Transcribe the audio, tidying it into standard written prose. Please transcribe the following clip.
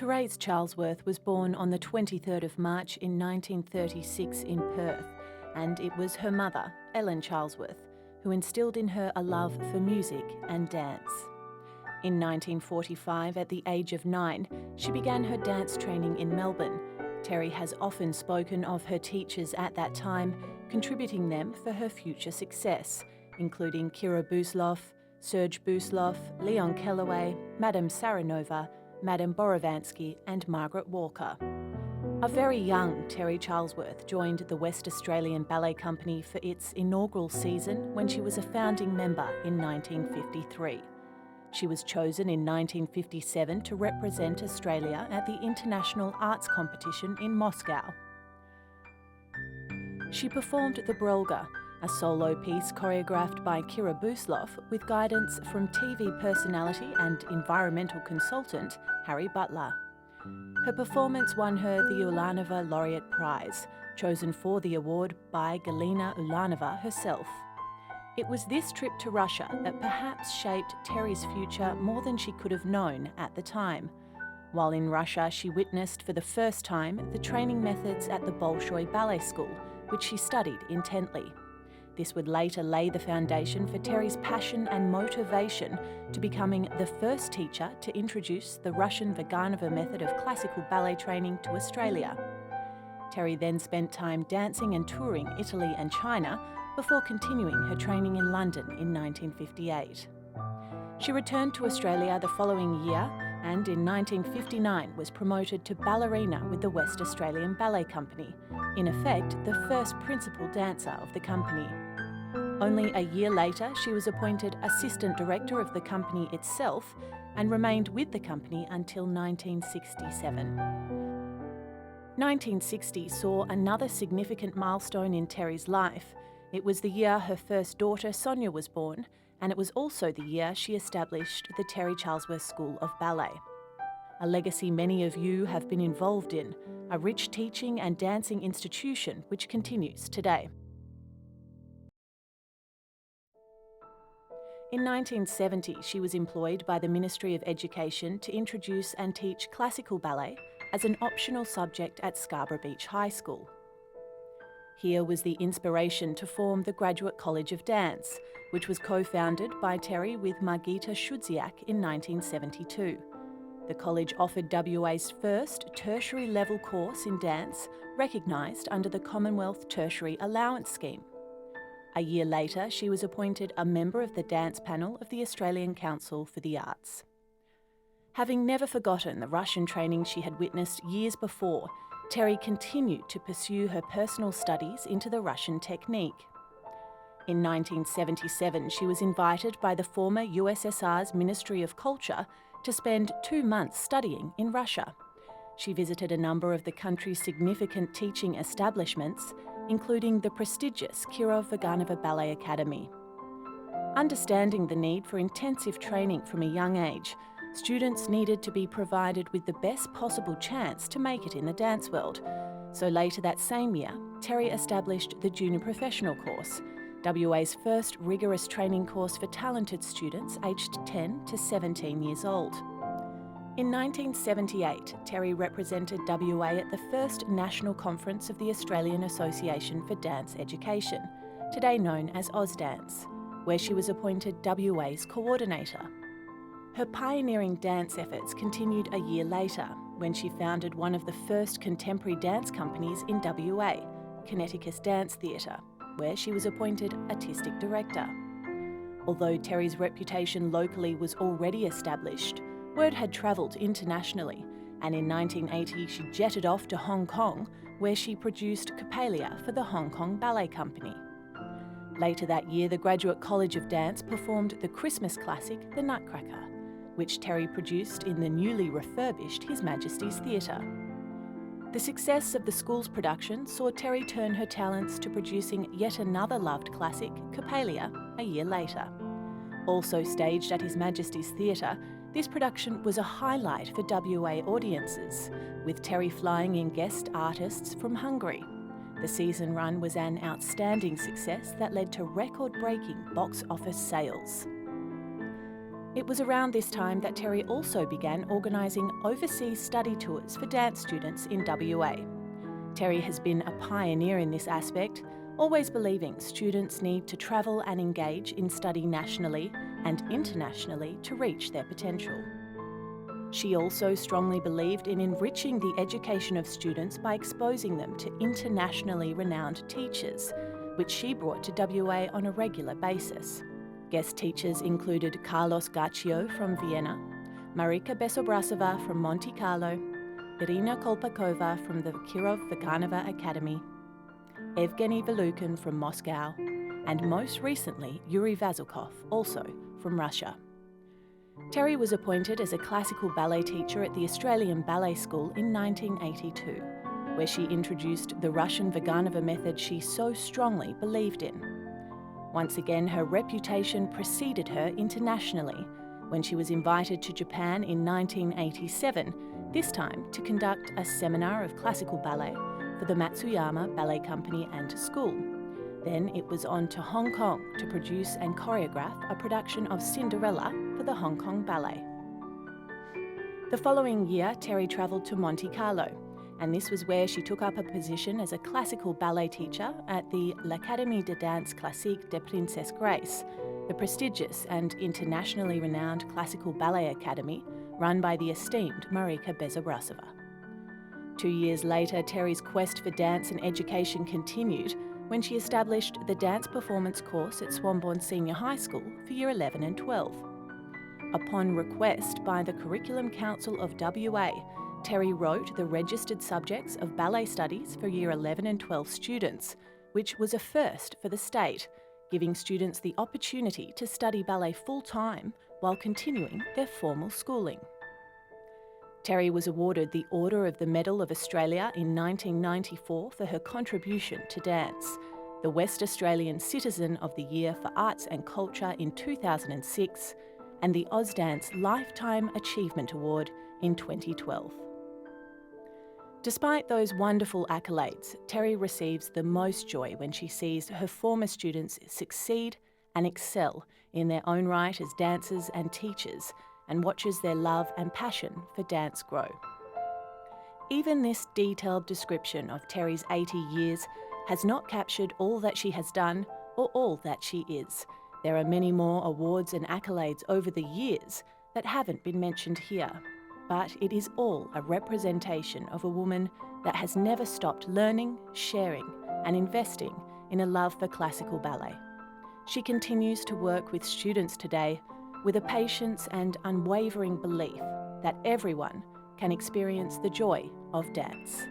Terri Charlesworth was born on the 23rd of March in 1936 in Perth, and it was her mother, Ellen Charlesworth, who instilled in her a love for music and dance. In 1945, at the age of 9, she began her dance training in Melbourne. Terri has often spoken of her teachers at that time, contributing them for her future success, including Kira Busloff, Serge Busloff, Leon Kellaway, Madame Saranova, Madame Borovansky and Margaret Walker. A very young Terri Charlesworth joined the West Australian Ballet Company for its inaugural season when she was a founding member in 1953. She was chosen in 1957 to represent Australia at the International Arts Competition in Moscow. She performed the Brolga, a solo piece choreographed by Kira Busloff with guidance from TV personality and environmental consultant Harry Butler. Her performance won her the Ulanova Laureate Prize, chosen for the award by Galina Ulanova herself. It was this trip to Russia that perhaps shaped Terri's future more than she could have known at the time. While in Russia, she witnessed for the first time the training methods at the Bolshoi Ballet School, which she studied intently. This would later lay the foundation for Terri's passion and motivation to becoming the first teacher to introduce the Russian Vaganova method of classical ballet training to Australia. Terri then spent time dancing and touring Italy and China before continuing her training in London in 1958. She returned to Australia the following year and in 1959 was promoted to ballerina with the West Australian Ballet Company, in effect the first principal dancer of the company. Only a year later, she was appointed assistant director of the company itself and remained with the company until 1967. 1960 saw another significant milestone in Terri's life. It was the year her first daughter, Sonia, was born, and it was also the year she established the Terri Charlesworth School of Ballet. A legacy many of you have been involved in, a rich teaching and dancing institution which continues today. In 1970, she was employed by the Ministry of Education to introduce and teach classical ballet as an optional subject at Scarborough Beach High School. Here was the inspiration to form the Graduate College of Dance, which was co-founded by Terri with Margita Shudziak in 1972. The college offered WA's first tertiary level course in dance, recognised under the Commonwealth Tertiary Allowance Scheme. A year later, she was appointed a member of the dance panel of the Australian Council for the Arts. Having never forgotten the Russian training she had witnessed years before, Terri continued to pursue her personal studies into the Russian technique. In 1977, she was invited by the former USSR's Ministry of Culture to spend 2 months studying in Russia. She visited a number of the country's significant teaching establishments, including the prestigious Kirov Vaganova Ballet Academy. Understanding the need for intensive training from a young age, students needed to be provided with the best possible chance to make it in the dance world. So later that same year, Terri established the Junior Professional course, WA's first rigorous training course for talented students aged 10 to 17 years old. In 1978, Terri represented WA at the first National Conference of the Australian Association for Dance Education, today known as AusDance, where she was appointed WA's coordinator. Her pioneering dance efforts continued a year later, when she founded one of the first contemporary dance companies in WA, Connecticut's Dance Theatre, where she was appointed artistic director. Although Terri's reputation locally was already established, word had travelled internationally, and in 1980 she jetted off to Hong Kong, where she produced Coppelia for the Hong Kong Ballet Company. Later that year, the Graduate College of Dance performed the Christmas classic, The Nutcracker, which Terri produced in the newly refurbished His Majesty's Theatre. The success of the school's production saw Terri turn her talents to producing yet another loved classic, Coppelia, a year later. Also staged at His Majesty's Theatre, this production was a highlight for WA audiences, with Terri flying in guest artists from Hungary. The season run was an outstanding success that led to record-breaking box office sales. It was around this time that Terri also began organising overseas study tours for dance students in WA. Terri has been a pioneer in this aspect, always believing students need to travel and engage in study nationally and internationally to reach their potential. She also strongly believed in enriching the education of students by exposing them to internationally renowned teachers, which she brought to WA on a regular basis. Guest teachers included Carlos Gaccio from Vienna, Marika Besobrasova from Monte Carlo, Irina Kolpakova from the Kirov-Vaganova Academy, Evgeny Velukin from Moscow, and most recently Yuri Vazukov, also from Russia. Terri was appointed as a classical ballet teacher at the Australian Ballet School in 1982, where she introduced the Russian Vaganova method she so strongly believed in. Once again, her reputation preceded her internationally when she was invited to Japan in 1987, this time to conduct a seminar of classical ballet for the Matsuyama Ballet Company and School. Then it was on to Hong Kong to produce and choreograph a production of Cinderella for the Hong Kong Ballet. The following year, Terri travelled to Monte Carlo, and this was where she took up a position as a classical ballet teacher at the L'Académie de Danse Classique de Princesse Grace, the prestigious and internationally renowned classical ballet academy run by the esteemed Marika Besobrasova. 2 years later, Terri's quest for dance and education continued when she established the dance performance course at Swanbourne Senior High School for Year 11 and 12. Upon request by the Curriculum Council of WA, Terri wrote the registered subjects of ballet studies for Year 11 and 12 students, which was a first for the state, giving students the opportunity to study ballet full-time while continuing their formal schooling. Terri was awarded the Order of the Medal of Australia in 1994 for her contribution to dance, the West Australian Citizen of the Year for Arts and Culture in 2006, and the Ausdance Lifetime Achievement Award in 2012. Despite those wonderful accolades, Terri receives the most joy when she sees her former students succeed and excel in their own right as dancers and teachers, and watches their love and passion for dance grow. Even this detailed description of Terri's 80 years has not captured all that she has done or all that she is. There are many more awards and accolades over the years that haven't been mentioned here, but it is all a representation of a woman that has never stopped learning, sharing, and investing in a love for classical ballet. She continues to work with students today with a patience and unwavering belief that everyone can experience the joy of dance.